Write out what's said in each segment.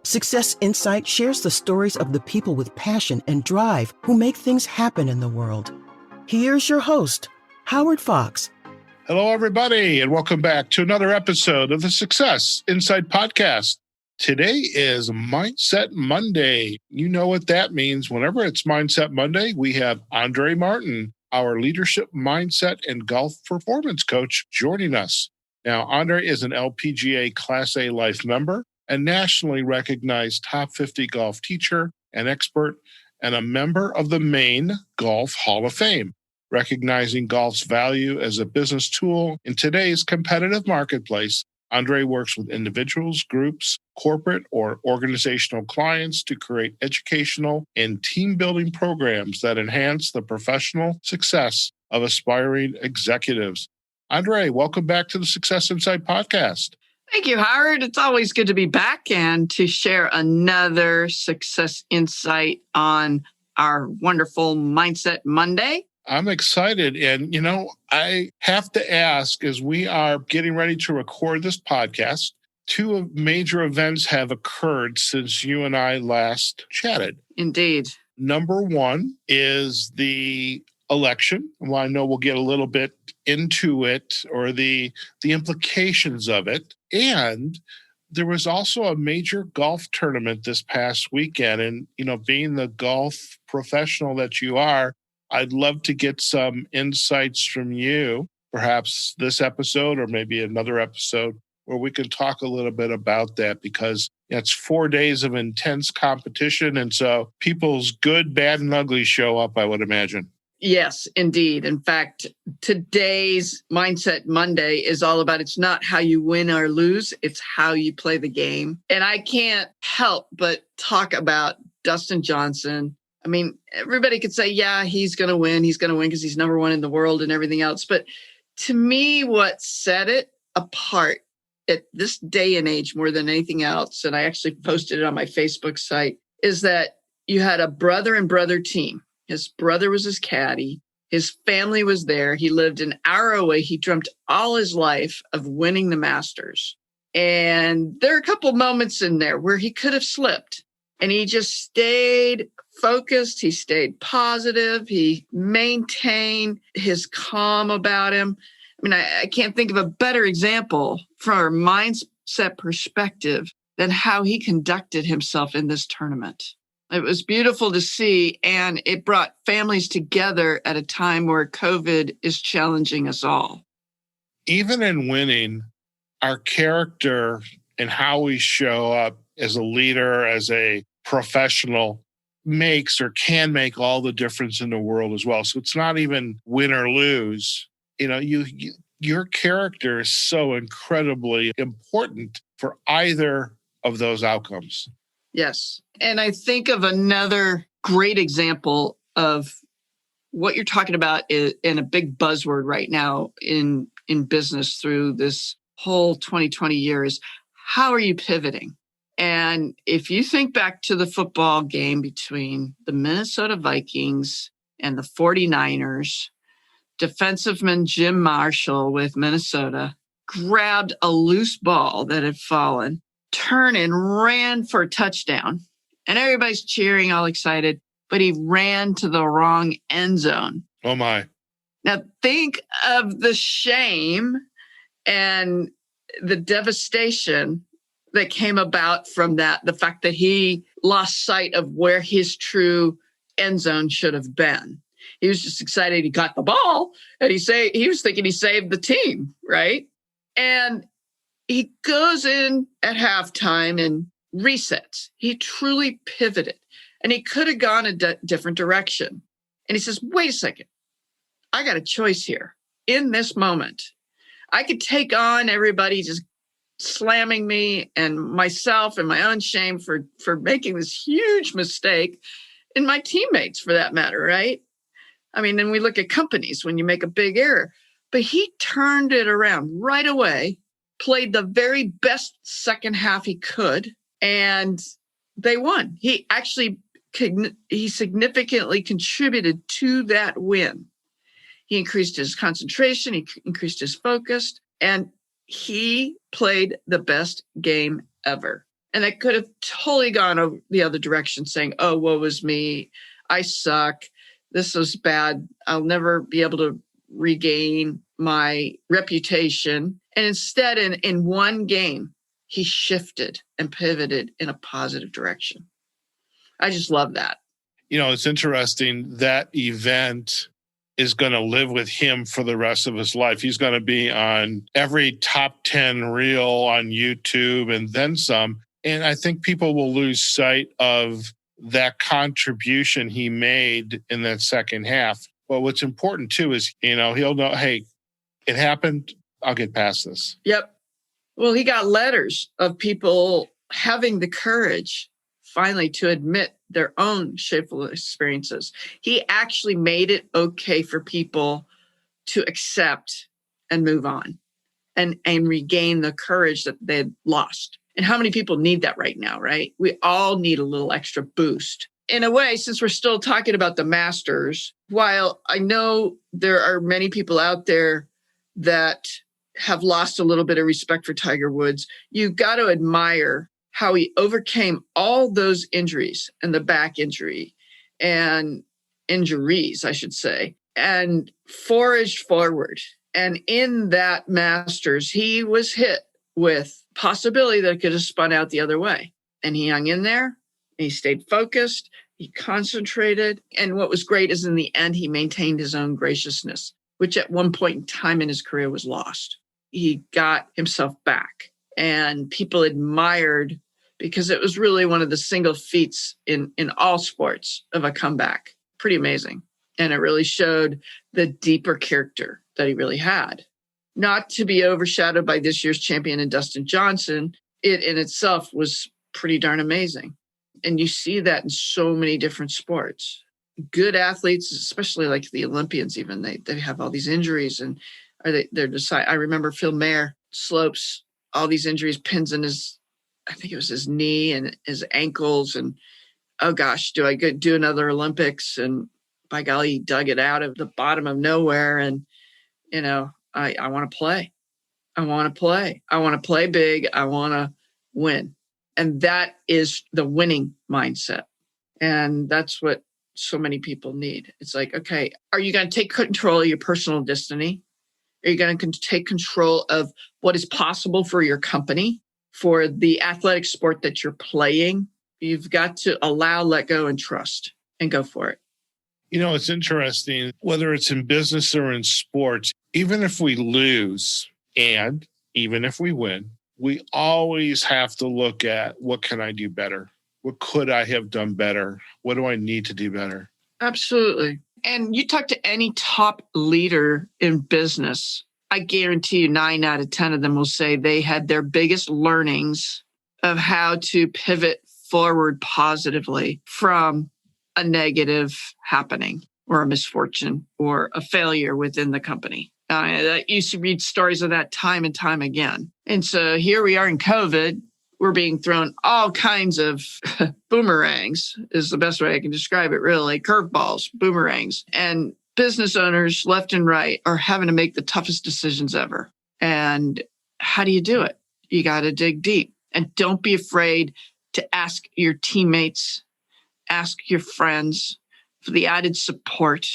Success Insight shares the stories of the people with passion and drive who make things happen in the world. Here's your host, Howard Fox. Hello, everybody, and welcome back to another episode of the Success Insight Podcast. Today is Mindset Monday. You know what that means. Whenever it's Mindset Monday, we have Andrée Martin, our leadership mindset and golf performance coach, joining us. Now, Andrée is an LPGA Class A Life member, a nationally recognized top 50 golf teacher and expert, and a member of the Maine Golf Hall of Fame, recognizing golf's value as a business tool in today's competitive marketplace. Andrée works with individuals, groups, corporate or organizational clients to create educational and team-building programs that enhance the professional success of aspiring executives. Andrée, welcome back to the Success Insight Podcast. Thank you, Howard. It's always good to be back and to share another Success Insight on our wonderful Mindset Monday. I'm excited. And, I have to ask, as we are getting ready to record this podcast, two major events have occurred since you and I last chatted. Indeed. Number one is the election. Well, I know we'll get a little bit into it or the implications of it. And there was also a major golf tournament this past weekend. And, being the golf professional that you are, I'd love to get some insights from you, perhaps this episode or maybe another episode where we can talk a little bit about that, because it's 4 days of intense competition. And so people's good, bad, and ugly show up, I would imagine. Yes, indeed. In fact, today's Mindset Monday is all about it's not how you win or lose, it's how you play the game. And I can't help but talk about Dustin Johnson. I mean, everybody could say, yeah, he's going to win. He's going to win because he's number one in the world and everything else. But to me, what set it apart at this day and age more than anything else, and I actually posted it on my Facebook site, is that you had a brother and brother team. His brother was his caddy. His family was there. He lived an hour away. He dreamt all his life of winning the Masters. And there are a couple moments in there where he could have slipped. And he just stayed focused. He stayed positive. He maintained his calm about him. I mean, I can't think of a better example from a mindset perspective than how he conducted himself in this tournament. It was beautiful to see, and it brought families together at a time where COVID is challenging us all. Even in winning, our character and how we show up as a leader, as a professional, makes or can make all the difference in the world as well. So it's not even win or lose. Your character is so incredibly important for either of those outcomes. Yes. And I think of another great example of what you're talking about in a big buzzword right now in business through this whole 2020 year is how are you pivoting? And if you think back to the football game between the Minnesota Vikings and the 49ers, defensiveman Jim Marshall with Minnesota grabbed a loose ball that had fallen, turned and ran for a touchdown. And everybody's cheering, all excited, but he ran to the wrong end zone. Oh, my. Now, think of the shame and the devastation that came about from that, the fact that he lost sight of where his true end zone should have been. He was just excited he got the ball, and he was thinking he saved the team, right? And he goes in at halftime and resets. He truly pivoted, and he could have gone a different direction. And he says, wait a second, I got a choice here in this moment. I could take on everybody just slamming me and myself and my own shame for making this huge mistake, and my teammates for that matter, right? I mean, then we look at companies when you make a big error, but he turned it around right away, played the very best second half he could, and they won. He significantly contributed to that win. He increased his concentration, he increased his focus, and he played the best game ever. And I could have totally gone over the other direction saying, oh, woe is me. I suck. This was bad. I'll never be able to regain my reputation. And instead, in one game, he shifted and pivoted in a positive direction. I just love that. It's interesting. That event is going to live with him for the rest of his life. He's going to be on every top 10 reel on YouTube and then some. And I think people will lose sight of that contribution he made in that second half. But what's important too is, he'll know, hey, it happened. I'll get past this. Yep. Well, he got letters of people having the courage finally to admit their own shameful experiences. He actually made it okay for people to accept and move on and regain the courage that they had lost. And how many people need that right now, right? We all need a little extra boost. In a way, since we're still talking about the Masters, while I know there are many people out there that have lost a little bit of respect for Tiger Woods, you got to admire how he overcame all those injuries and the back injury and injuries, I should say, and foraged forward. And in that Masters, he was hit with possibility that it could have spun out the other way. And he hung in there, and he stayed focused, he concentrated. And what was great is in the end, he maintained his own graciousness, which at one point in time in his career was lost. He got himself back, and people admired because it was really one of the single feats in all sports of a comeback. Pretty amazing. And it really showed the deeper character that he really had. Not to be overshadowed by this year's champion in Dustin Johnson, it in itself was pretty darn amazing. And you see that in so many different sports. Good athletes, especially like the Olympians even, they have all these injuries and I remember Phil Mayer slopes, all these injuries, pins in I think it was his knee and his ankles. And, oh gosh, do I do another Olympics? And by golly, he dug it out of the bottom of nowhere. And, I want to play. I want to play. I want to play big. I want to win. And that is the winning mindset. And that's what so many people need. It's like, okay, are you going to take control of your personal destiny? Are you going to take control of what is possible for your company, for the athletic sport that you're playing? You've got to allow, let go, and trust, and go for it. It's interesting, whether it's in business or in sports, even if we lose and even if we win, we always have to look at what can I do better? What could I have done better? What do I need to do better? Absolutely. And you talk to any top leader in business, I guarantee you 9 out of 10 of them will say they had their biggest learnings of how to pivot forward positively from a negative happening or a misfortune or a failure within the company. I used to read stories of that time and time again. And so here we are in COVID. We're being thrown all kinds of boomerangs is the best way I can describe it, really. Curveballs, boomerangs. And business owners left and right are having to make the toughest decisions ever. And how do you do it? You got to dig deep. And don't be afraid to ask your teammates, ask your friends for the added support.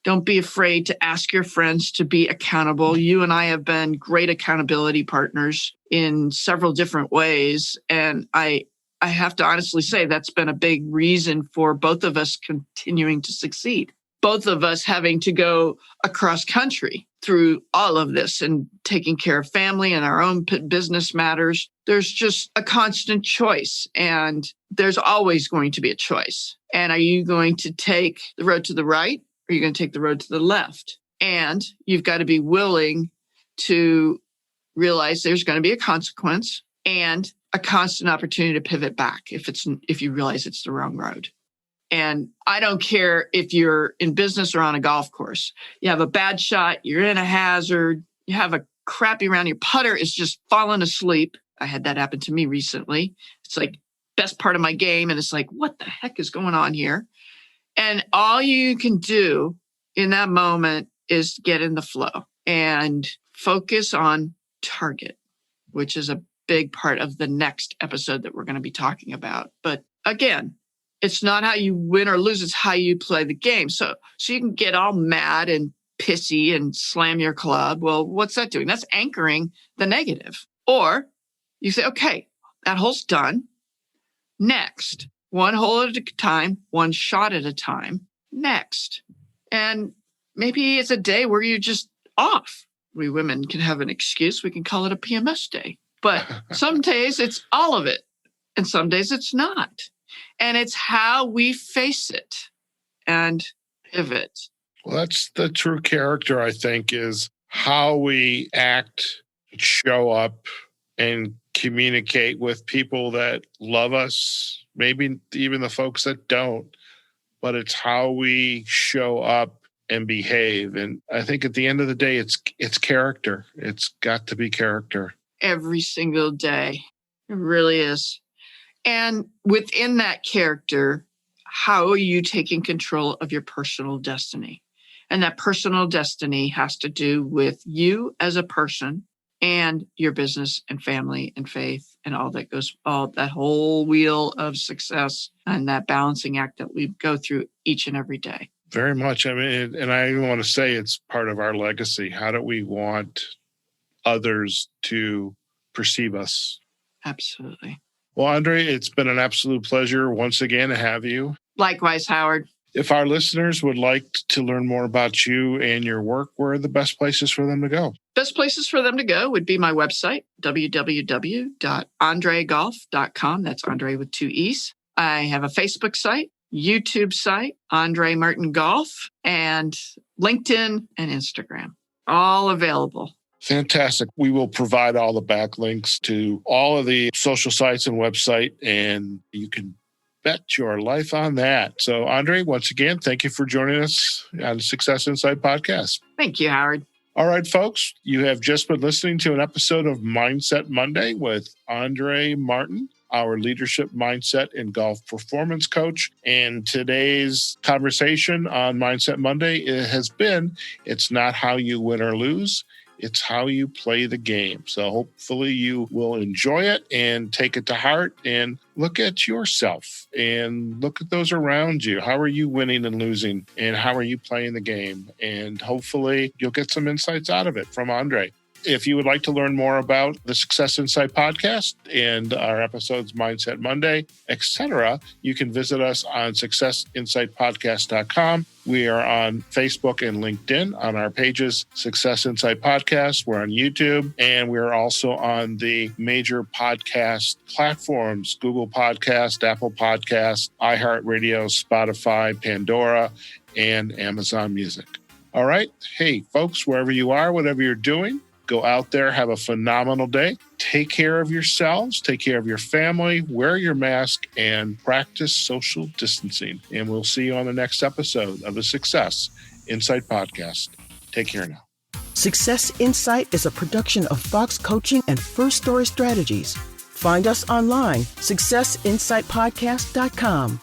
Don't be afraid to ask your friends to be accountable. You and I have been great accountability partners in several different ways. And I have to honestly say that's been a big reason for both of us continuing to succeed. Both of us having to go across country through all of this and taking care of family and our own business matters. There's just a constant choice, and there's always going to be a choice. And are you going to take the road to the right? Or are you going to take the road to the left? And you've got to be willing to realize there's going to be a consequence and a constant opportunity to pivot back if you realize it's the wrong road. And I don't care if you're in business or on a golf course. You have a bad shot, you're in a hazard, you have a crappy round, your putter is just falling asleep. I had that happen to me recently. It's like best part of my game. And it's like, what the heck is going on here? And all you can do in that moment is get in the flow and focus on target, which is a big part of the next episode that we're going to be talking about. But again, it's not how you win or lose, it's how you play the game. So you can get all mad and pissy and slam your club. Well, what's that doing? That's anchoring the negative. Or you say, okay, that hole's done. Next, one hole at a time, one shot at a time. Next. And maybe it's a day where you're just off. We women can have an excuse. We can call it a PMS day. But some days it's all of it. And some days it's not. And it's how we face it and pivot. Well, that's the true character, I think, is how we act, show up, and communicate with people that love us, maybe even the folks that don't. But it's how we show up and behave. And I think at the end of the day, it's character. It's got to be character. Every single day. It really is. And within that character, how are you taking control of your personal destiny? And that personal destiny has to do with you as a person and your business and family and faith and all that goes, all that whole wheel of success and that balancing act that we go through each and every day. Very much. I mean, and I even want to say it's part of our legacy. How do we want others to perceive us? Absolutely. Well, Andrée, it's been an absolute pleasure once again to have you. Likewise, Howard. If our listeners would like to learn more about you and your work, where are the best places for them to go? Best places for them to go would be my website, www.andreegolf.com. That's Andrée with 2 E's. I have a Facebook site, YouTube site, Andrée Martin Golf, and LinkedIn and Instagram. All available. Fantastic. We will provide all the backlinks to all of the social sites and website, and you can bet your life on that. So, Andrée, once again, thank you for joining us on the Success Insight podcast. Thank you, Howard. All right, folks, you have just been listening to an episode of Mindset Monday with Andrée Martin, our leadership mindset and golf performance coach. And today's conversation on Mindset Monday has been, it's not how you win or lose, it's how you play the game. So hopefully you will enjoy it and take it to heart and look at yourself and look at those around you. How are you winning and losing? And how are you playing the game? And hopefully you'll get some insights out of it from Andrée. If you would like to learn more about the Success Insight podcast and our episodes Mindset Monday, etc., you can visit us on successinsightpodcast.com. We are on Facebook and LinkedIn on our pages, Success Insight Podcast. We're on YouTube, and we're also on the major podcast platforms, Google Podcast, Apple Podcast, iHeartRadio, Spotify, Pandora, and Amazon Music. All right. Hey, folks, wherever you are, whatever you're doing, go out there, have a phenomenal day. Take care of yourselves, take care of your family, wear your mask, and practice social distancing. And we'll see you on the next episode of the Success Insight Podcast. Take care now. Success Insight is a production of Fox Coaching and First Story Strategies. Find us online, successinsightpodcast.com.